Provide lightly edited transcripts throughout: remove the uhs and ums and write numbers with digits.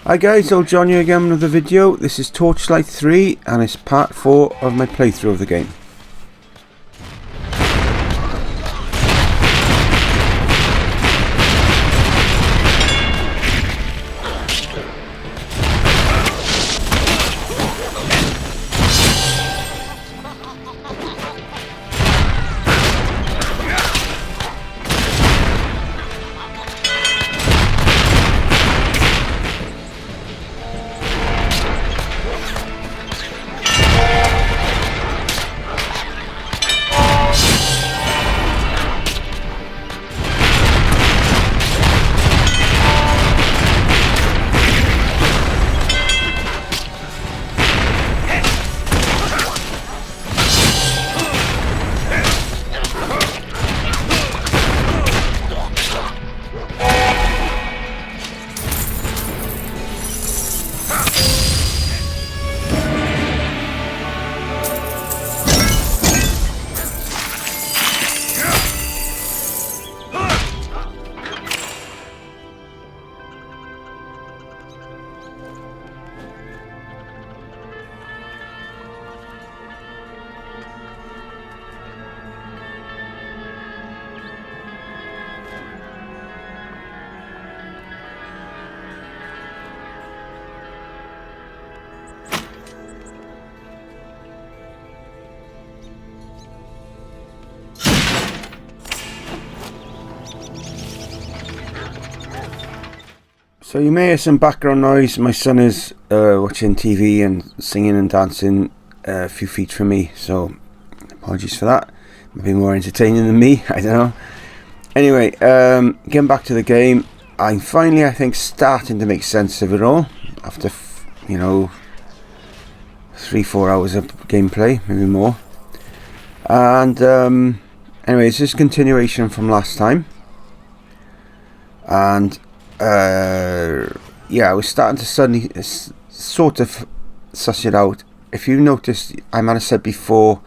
Hi guys, I'll join you again with another video. This is Torchlight 3 and it's part 4 of my playthrough of the game. So you may hear some background noise. My son is watching TV and singing and dancing a few feet from me, so apologies for that. Might be more entertaining than me, I don't know. Anyway, getting back to the game, I'm finally, I think, starting to make sense of it all after, 3-4 hours of gameplay, maybe more. And anyway, it's just continuation from last time. And yeah, I was starting to suddenly sort of suss it out. If you noticed, I might have said before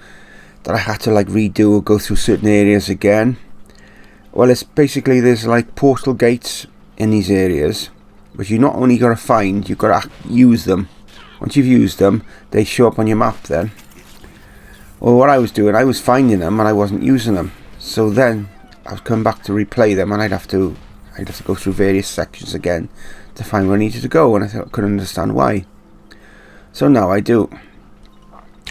that I had to like redo or go through certain areas again. Well, it's basically there's like portal gates in these areas, which you not only got to find, you've got to use them. Once you've used them, they show up on your map then. Well, what I was doing, I was finding them and I wasn't using them. So then I was coming back to replay them, and I'd have to go through various sections again to find where I needed to go, and I couldn't understand why. So now I do,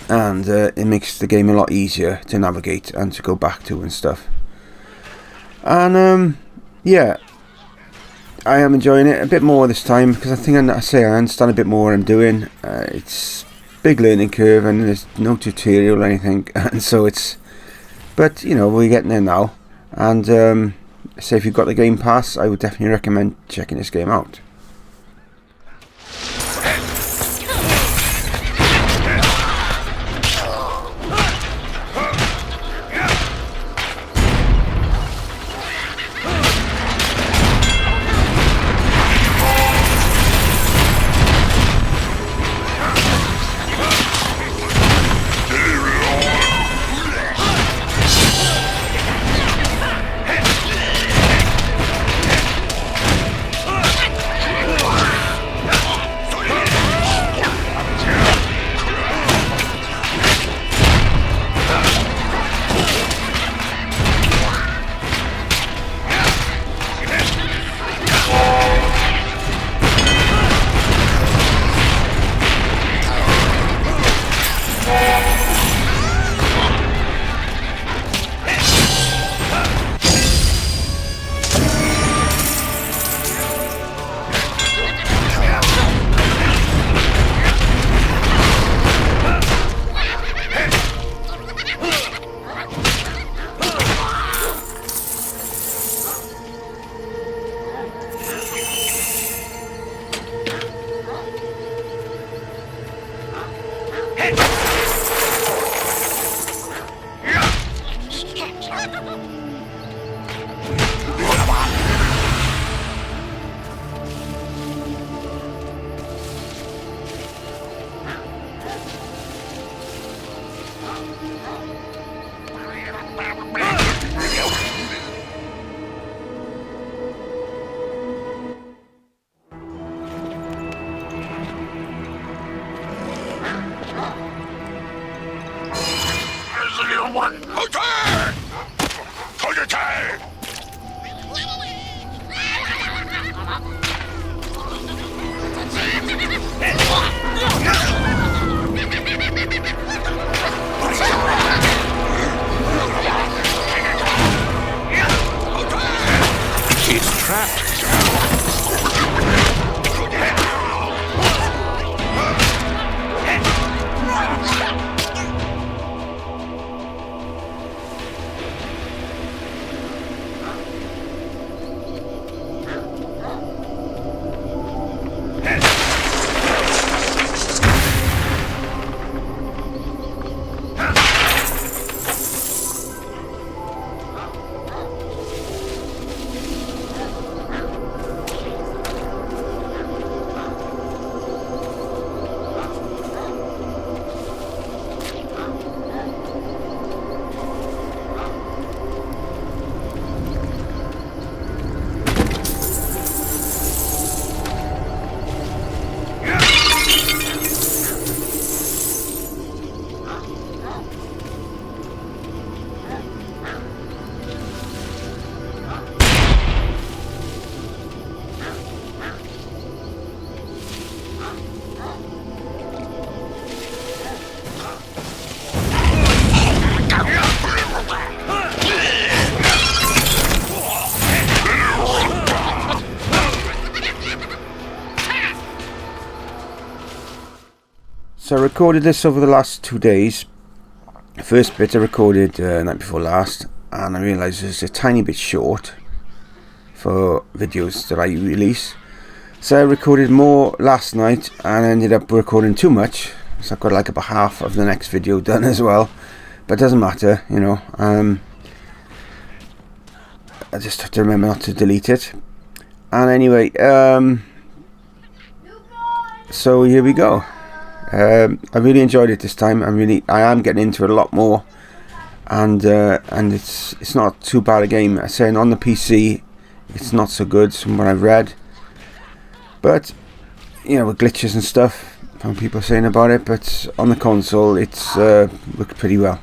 and it makes the game a lot easier to navigate and to go back to and stuff. And yeah, I am enjoying it a bit more this time because I think I understand a bit more what I'm doing. It's a big learning curve and there's no tutorial or anything, and so but we're getting there now. And so if you've got the Game Pass, I would definitely recommend checking this game out. It's trapped. So I recorded this over the last 2 days. The first bit I recorded night before last, and I realised it's a tiny bit short for videos that I release. So I recorded more last night and ended up recording too much. So I've got like about half of the next video done as well. But it doesn't matter, you know. I just have to remember not to delete it. And anyway, so here we go. I really enjoyed it this time. I am getting into it a lot more, and it's not too bad a game. I'm saying on the PC, it's not so good from what I've read, but you know, with glitches and stuff, from people saying about it. But on the console, it's worked pretty well.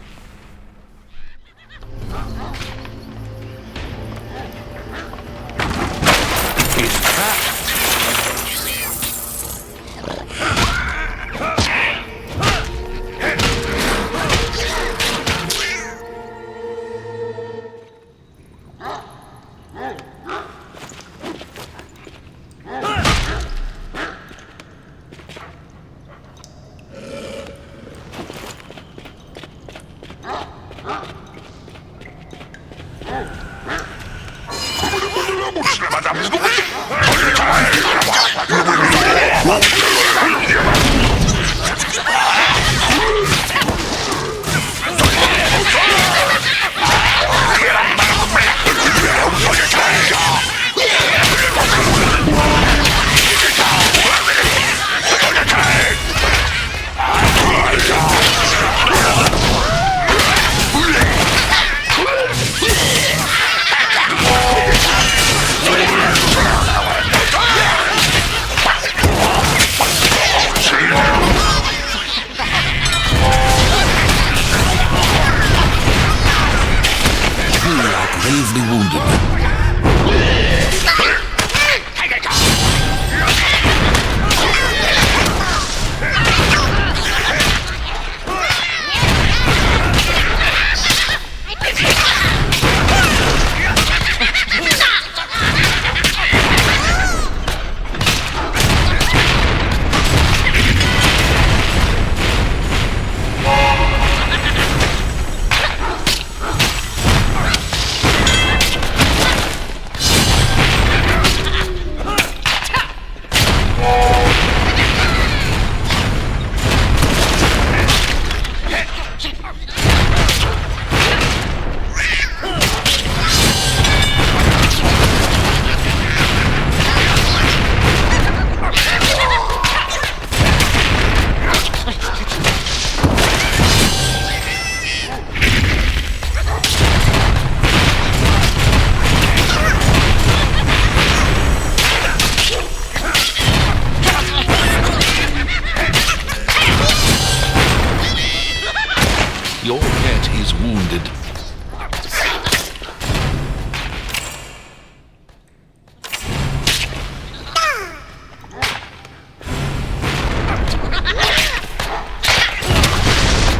Your pet is wounded.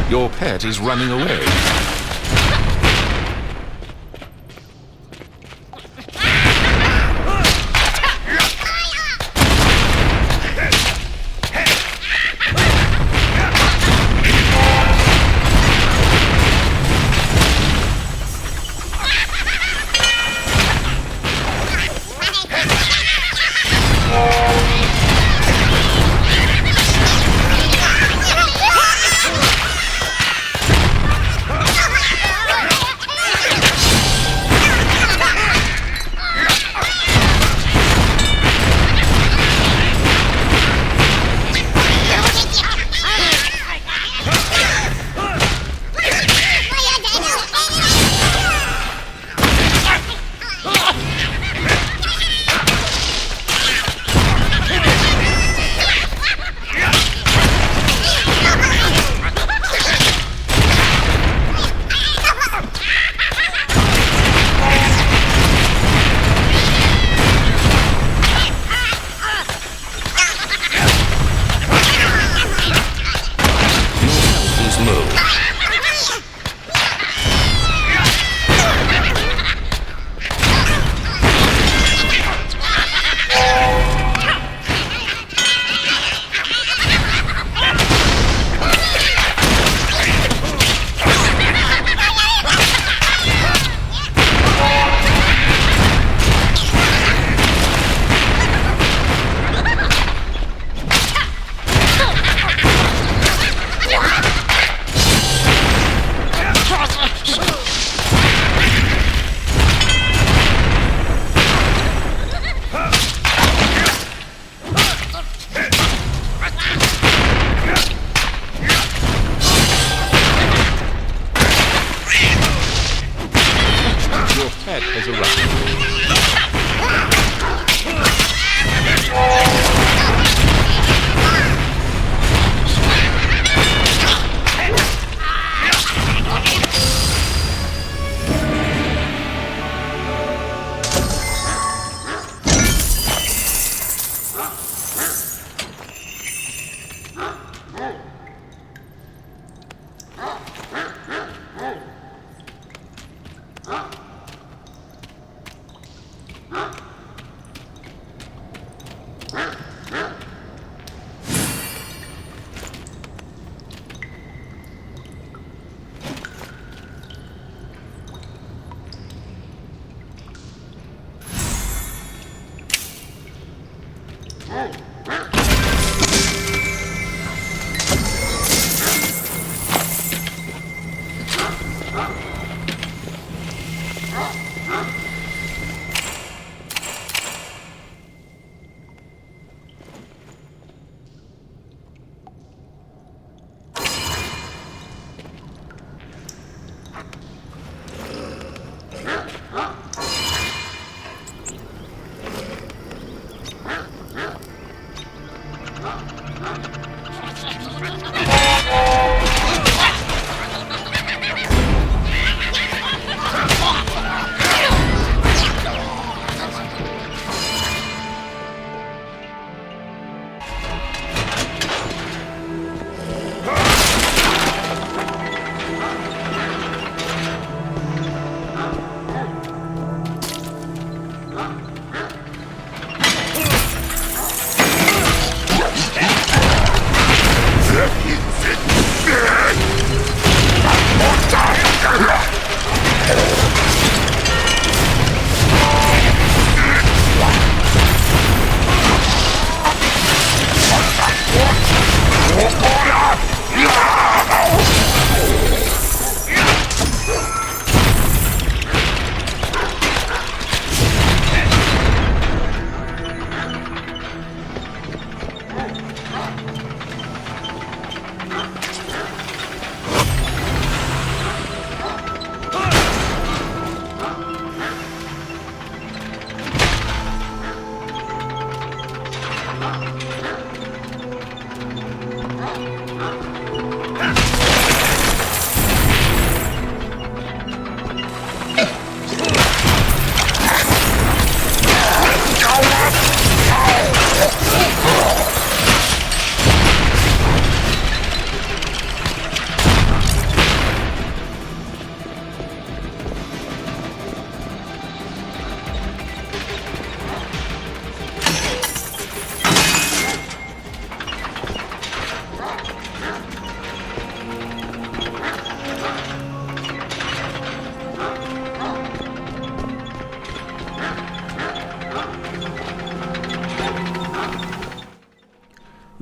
Your pet is running away.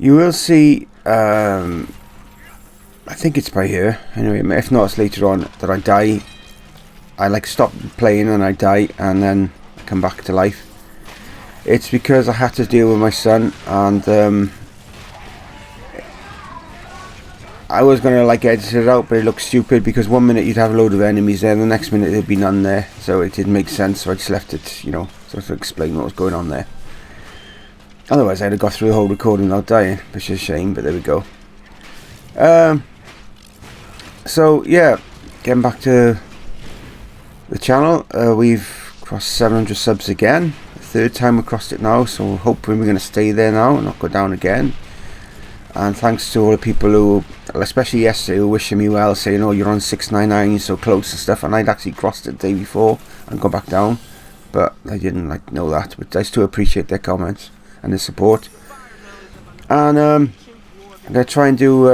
You will see, I think it's by here, anyway, if not it's later on, that I die. I like stop playing and I die and then come back to life. It's because I had to deal with my son, and I was going to like edit it out, but it looked stupid because one minute you'd have a load of enemies there, the next minute there'd be none there, so it didn't make sense, so I just left it, you know, sort of explain what was going on there. Otherwise I'd have got through the whole recording without dying, which is a shame, but there we go. So yeah, getting back to the channel, we've crossed 700 subs again, the third time we crossed it now, so hoping we're going to stay there now and not go down again. And thanks to all the people who, especially yesterday, who wishing me well, saying, oh, you're on 699, you're so close and stuff, and I'd actually crossed it the day before and gone back down, but I didn't like know that, but I still appreciate their comments and their support. And I'm going to try and do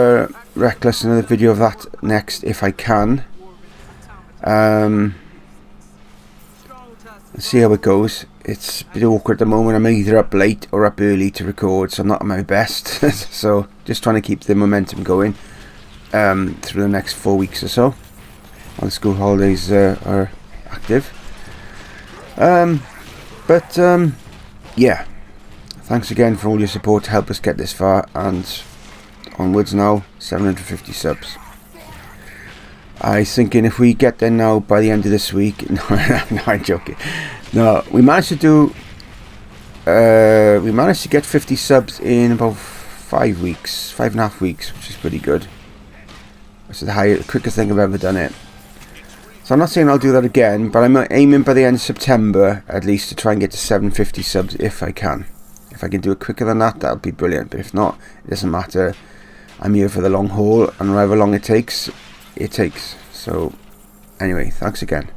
Reckless, another video of that next if I can. Let's see how it goes. It's a bit awkward at the moment. I'm either up late or up early to record, so I'm not at my best. So just trying to keep the momentum going through the next 4 weeks or so while the school holidays are active. Yeah, thanks again for all your support to help us get this far, and onwards now, 750 subs. I was thinking if we get there now by the end of this week, no, I'm joking. No, we managed to do, we managed to get 50 subs in about 5 weeks, 5.5 weeks, which is pretty good. It's the quickest thing I've ever done it. So I'm not saying I'll do that again, but I'm aiming by the end of September at least to try and get to 750 subs if I can. If I can do it quicker than that, that'll be brilliant. But if not, it doesn't matter. I'm here for the long haul, and however long it takes, it takes. So anyway, thanks again.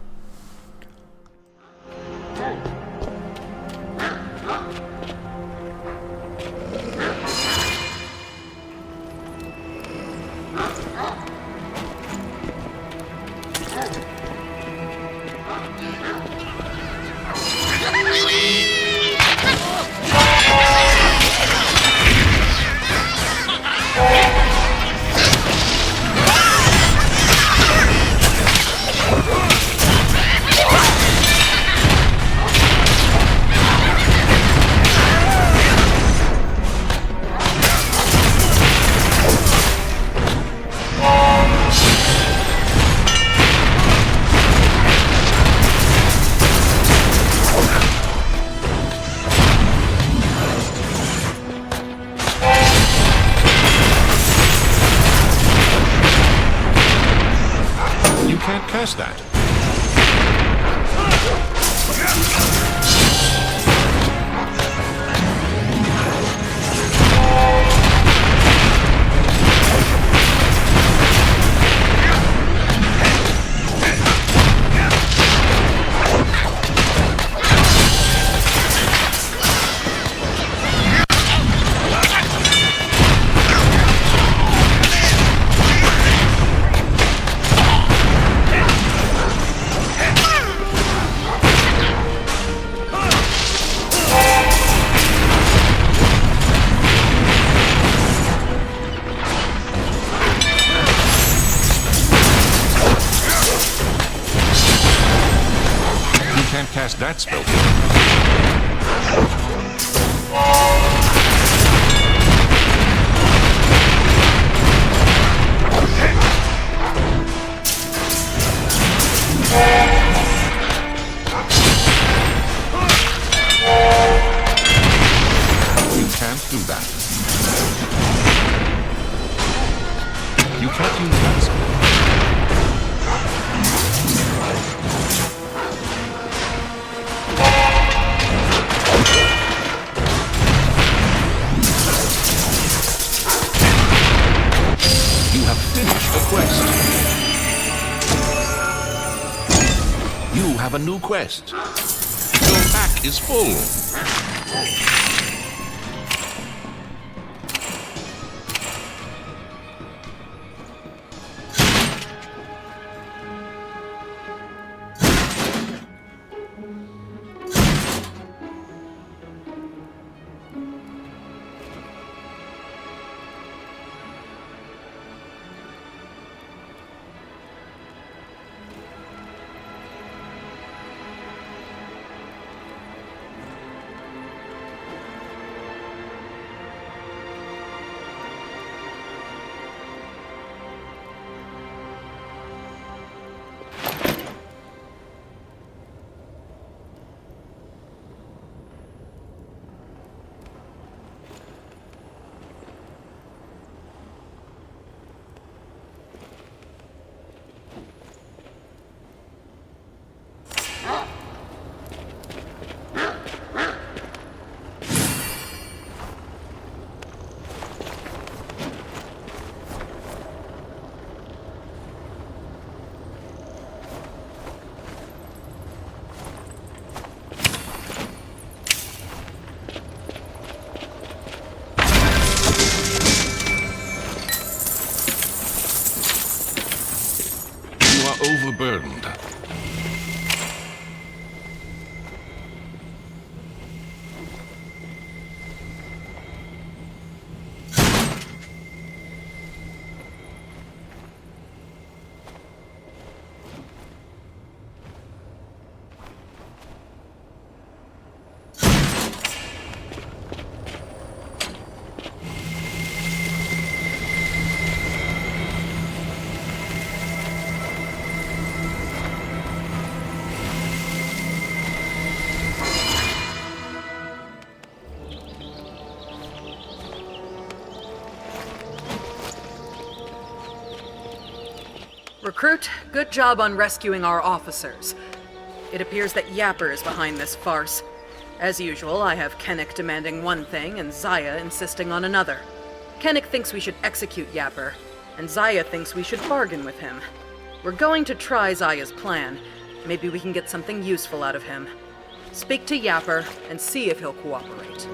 Can't cast that. Can't cast that spell. You can't do that. You can't use that spell. You have a new quest. Your pack is full. overburdened. Recruit, good job on rescuing our officers. It appears that Yapper is behind this farce. As usual, I have Kennick demanding one thing and Zaya insisting on another. Kennick thinks we should execute Yapper, and Zaya thinks we should bargain with him. We're going to try Zaya's plan. Maybe we can get something useful out of him. Speak to Yapper and see if he'll cooperate.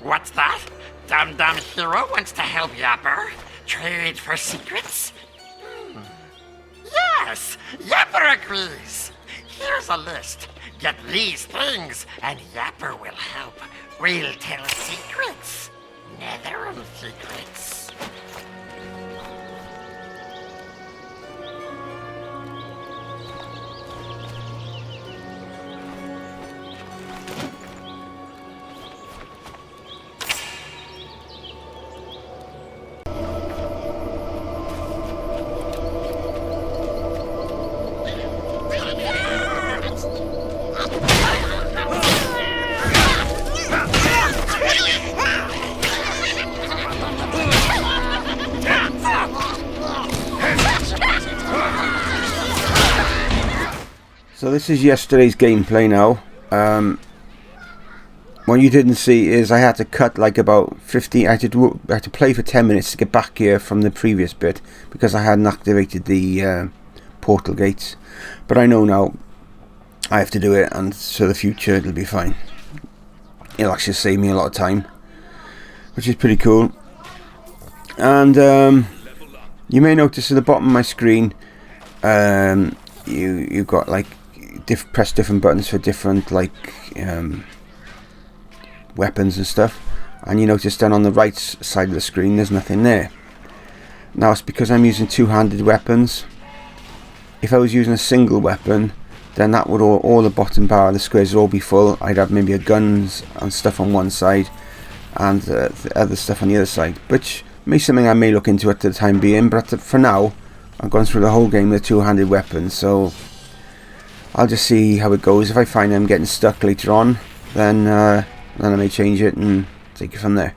What's that? Dum-Dum Hero wants to help Yapper? Trade for secrets? Yes! Yapper agrees! Here's a list. Get these things, and Yapper will help. We'll tell secrets. Netherim secrets. So this is yesterday's gameplay now. What you didn't see is I had to cut like about 50. I had to play for 10 minutes to get back here from the previous bit because I hadn't activated the portal gates. But I know now I have to do it, and so the future it'll be fine. It'll actually save me a lot of time, which is pretty cool. And you may notice at the bottom of my screen, you've got like press different buttons for different like weapons and stuff, and you notice down on the right side of the screen there's nothing there. Now it's because I'm using two-handed weapons. If I was using a single weapon, then that would all the bottom bar of the squares would all be full. I'd have maybe a guns and stuff on one side and the other stuff on the other side, which may be something I may look into at the time being, but for now I've gone through the whole game with two-handed weapons, so I'll just see how it goes. If I find I'm getting stuck later on, then I may change it and take it from there.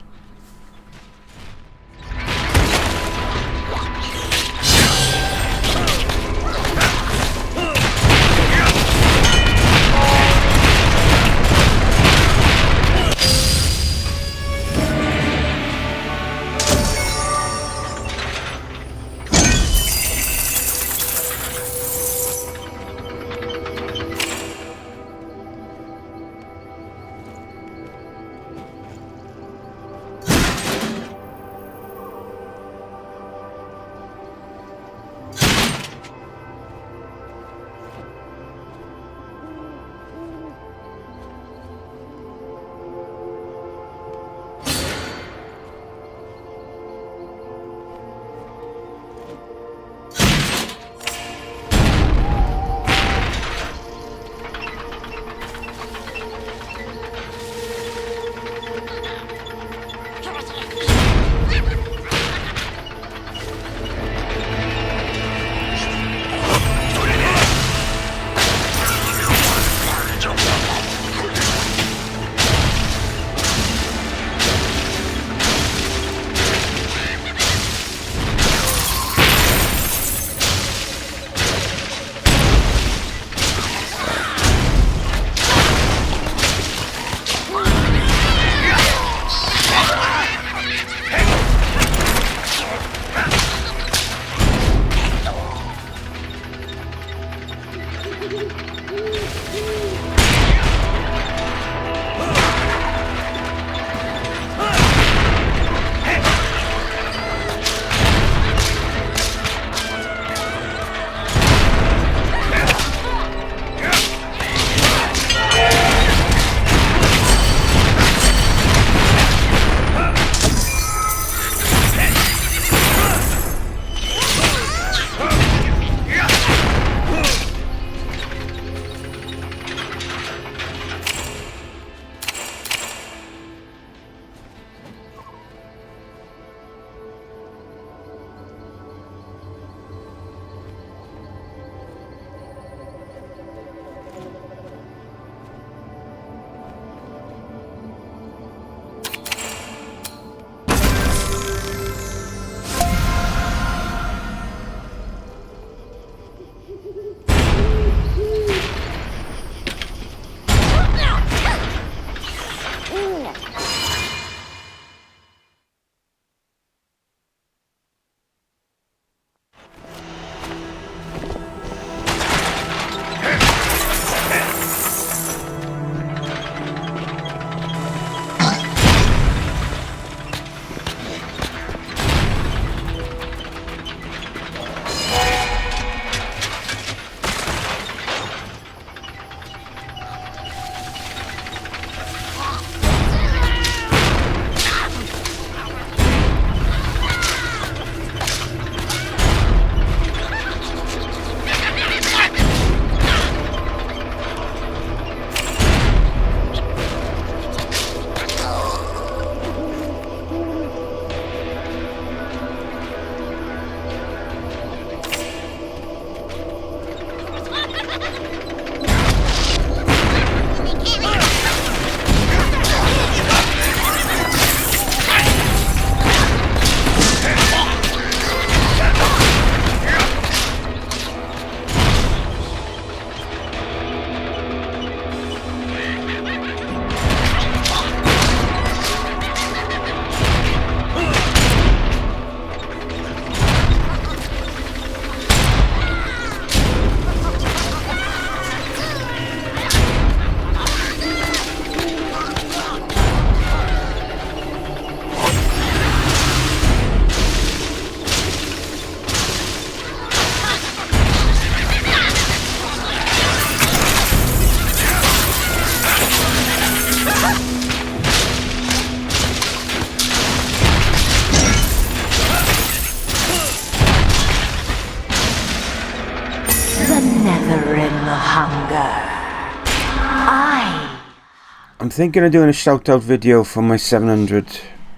I'm thinking of doing a shout out video for my 700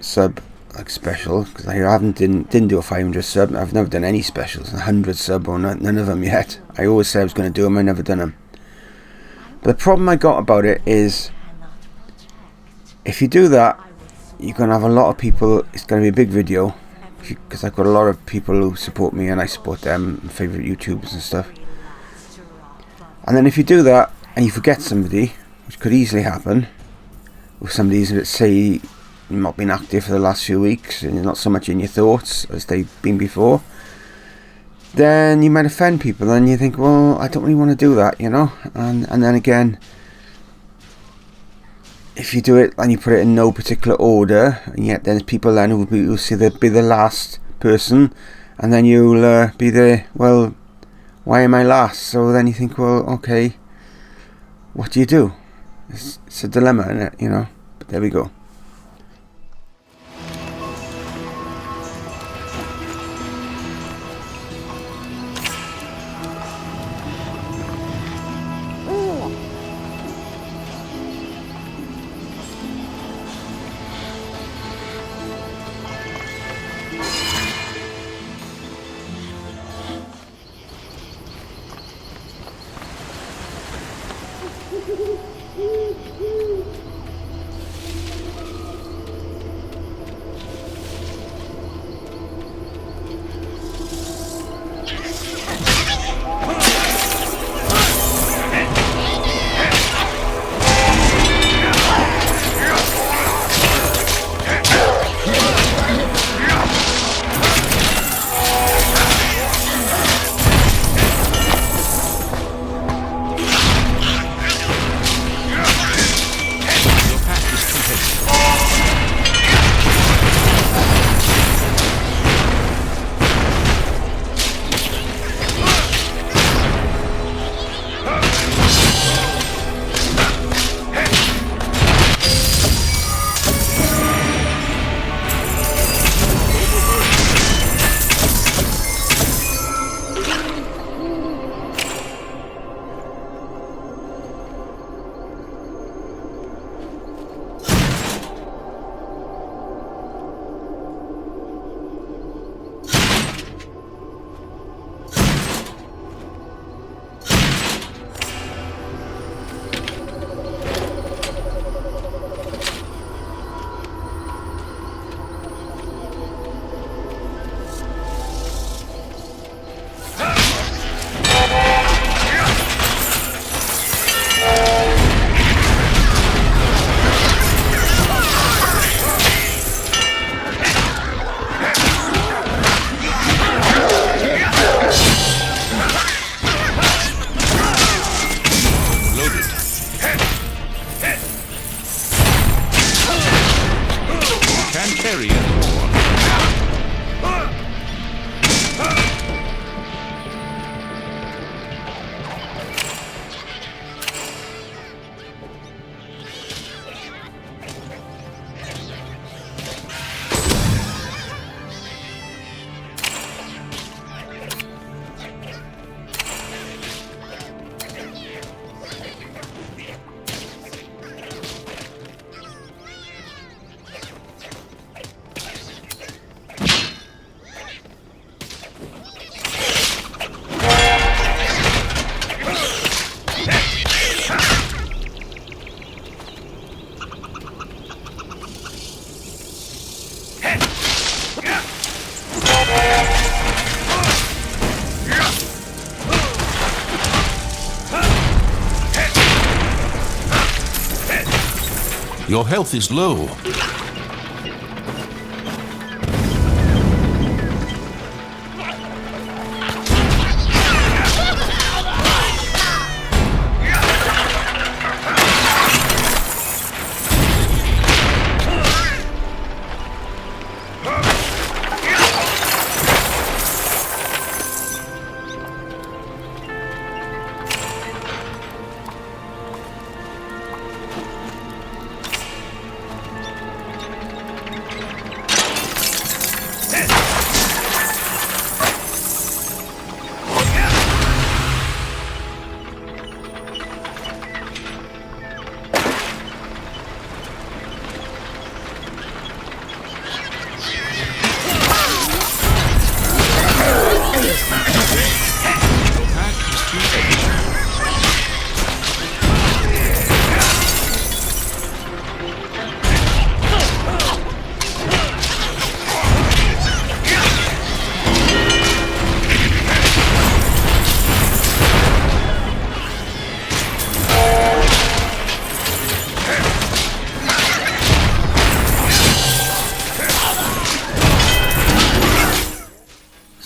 sub like special, because I didn't do a 500 sub. I've never done any specials, 100 sub or none of them yet. I always said I was going to do them, I never done them. But the problem I got about it is, if you do that, you're going to have a lot of people. It's going to be a big video, because I've got a lot of people who support me and I support them, favourite YouTubers and stuff. And then if you do that and you forget somebody, which could easily happen, with somebody that say not been active for the last few weeks and you're not so much in your thoughts as they've been before, then you might offend people, and you think, well, I don't really want to do that, you know. And then again, if you do it and you put it in no particular order, and yet there's people then who'll see they'll be the last person, and then you'll be there, well, why am I last? So then you think, well, okay, what do you do? It's a dilemma, isn't it, you know. But there we go. Your health is low.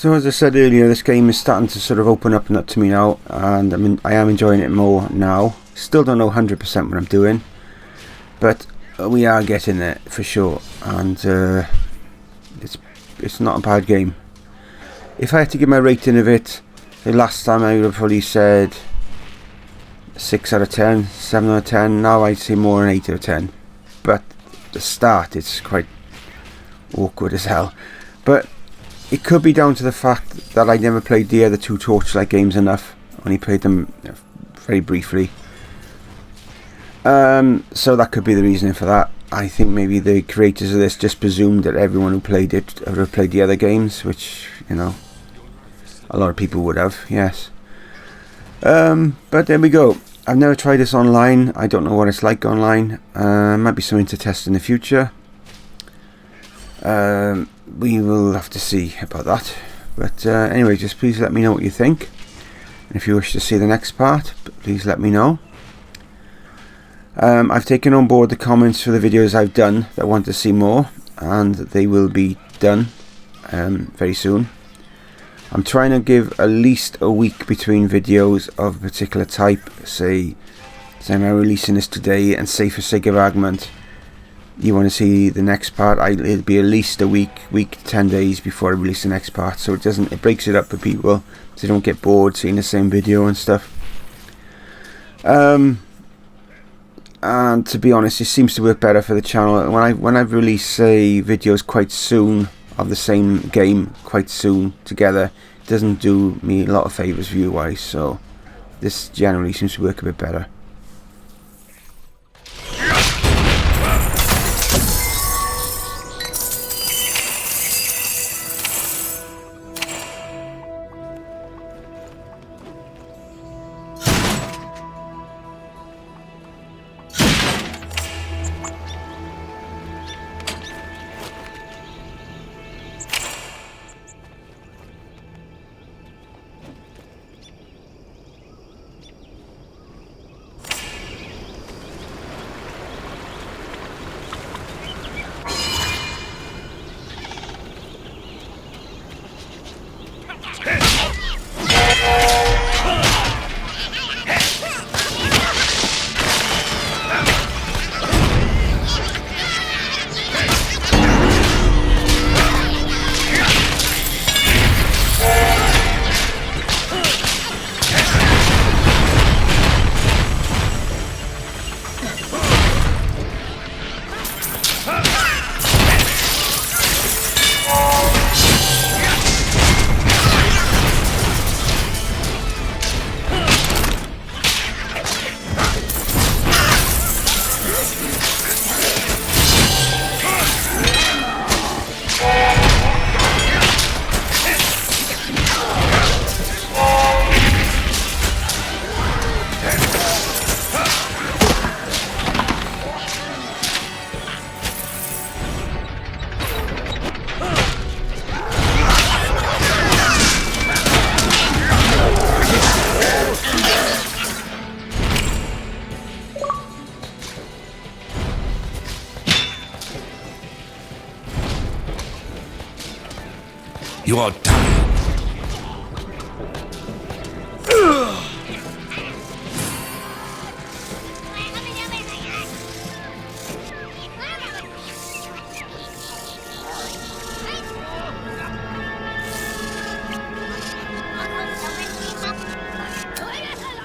So as I said earlier, this game is starting to sort of open up to me now, and I am enjoying it more now. Still don't know 100% what I'm doing, but we are getting there for sure, and it's not a bad game. If I had to give my rating of it, the last time I would have probably said 6 out of 10, 7 out of 10. Now I'd say more than 8 out of 10. But the start, it's quite awkward as hell. But it could be down to the fact that I never played the other 2 Torchlight games enough. Only played them very briefly. So that could be the reasoning for that. I think maybe the creators of this just presumed that everyone who played it would have played the other games, which, you know, a lot of people would have, yes. But there we go. I've never tried this online. I don't know what it's like online. Might be something to test in the future. We will have to see about that. But anyway, just please let me know what you think. And if you wish to see the next part, please let me know. I've taken on board the comments for the videos I've done that want to see more, and they will be done very soon. I'm trying to give at least a week between videos of a particular type. Say I'm releasing this today, and say for sake of argument, you want to see the next part, it'll be at least a week to 10 days before I release the next part, so it breaks it up for people, so they don't get bored seeing the same video and stuff. And to be honest, it seems to work better for the channel. When I've released, say, videos quite soon of the same game quite soon together, it doesn't do me a lot of favours view-wise, so this generally seems to work a bit better. You are dying.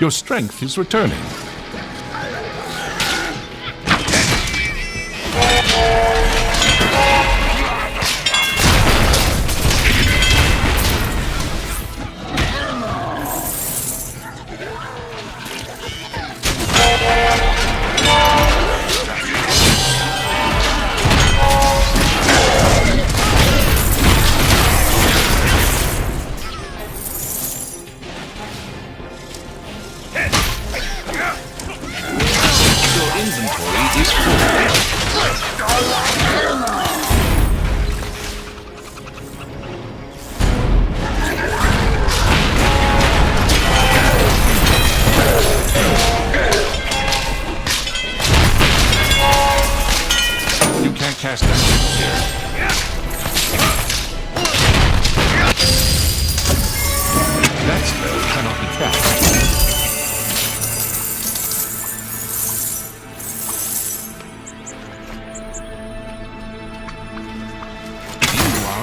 Your strength is returning.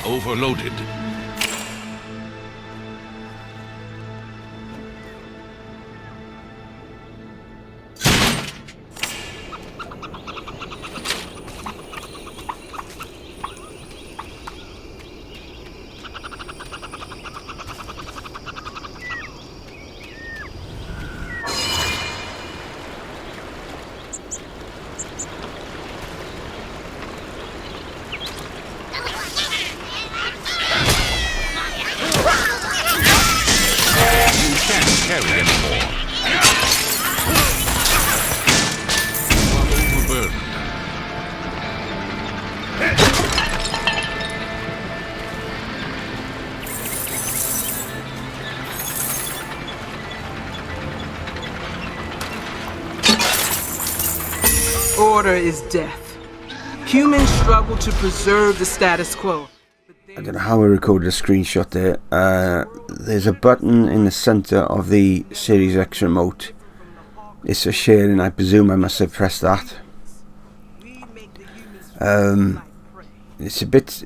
overloaded. Carry anymore. You are overburdened. Order is death. Humans struggle to preserve the status quo. I don't know how I recorded a screenshot there. There's a button in the centre of the Series X remote. It's for sharing. I presume I must have pressed that. It's a bit...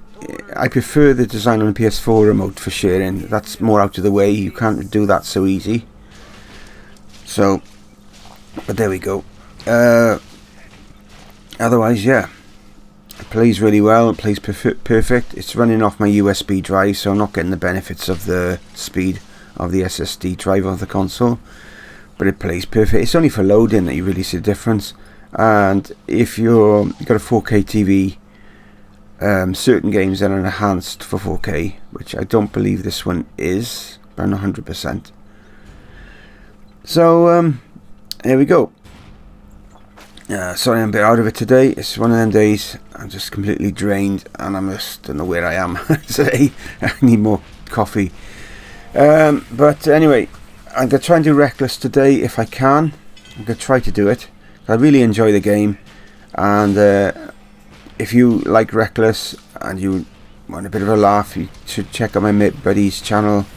I prefer the design on the PS4 remote for sharing. That's more out of the way. You can't do that so easy. So, but there we go. Otherwise, yeah. It plays really well, it plays perfect. It's running off my USB drive, so I'm not getting the benefits of the speed of the SSD drive of the console. But it plays perfect. It's only for loading that you really see the difference. And if you've got a 4K TV, certain games are enhanced for 4K, which I don't believe this one is, but I'm not 100%. So, there we go. Sorry I'm a bit out of it today. It's one of them days I'm just completely drained and I just don't know where I am today. I need more coffee. But anyway, I'm going to try and do Reckless today if I can. I'm going to try to do it. I really enjoy the game. And if you like Reckless and you want a bit of a laugh, you should check out my buddy's channel,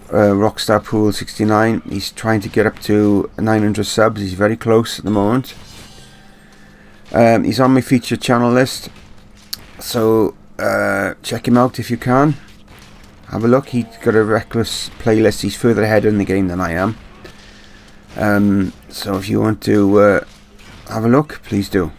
Rockstar Pool 69. He's trying to get up to 900 subs. He's very close at the moment. He's on my featured channel list, so check him out if you can. Have a look. He's got a Reckless playlist. He's further ahead in the game than I am. So if you want to have a look, please do.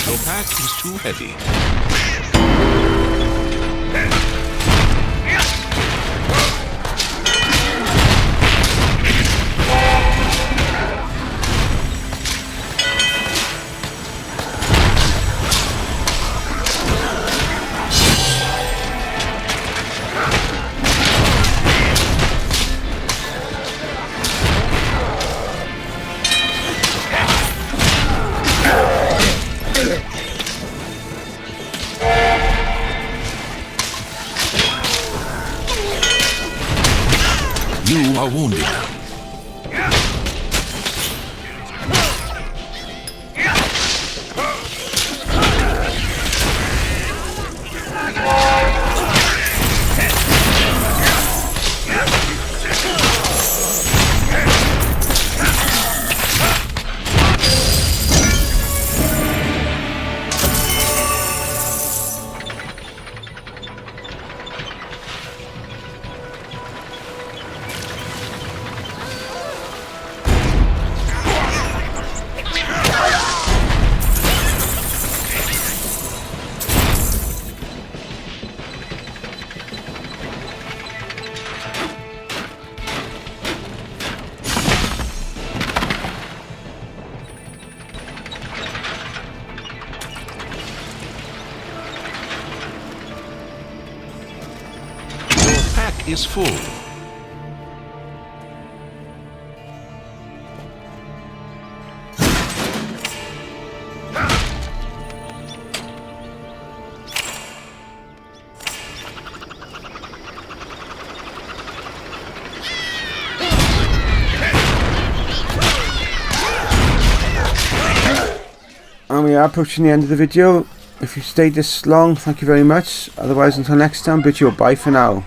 Your pack is too heavy. You are wounded. Is full. And we are approaching the end of the video. If you stayed this long, thank you very much. Otherwise, until next time, bid you a bye for now.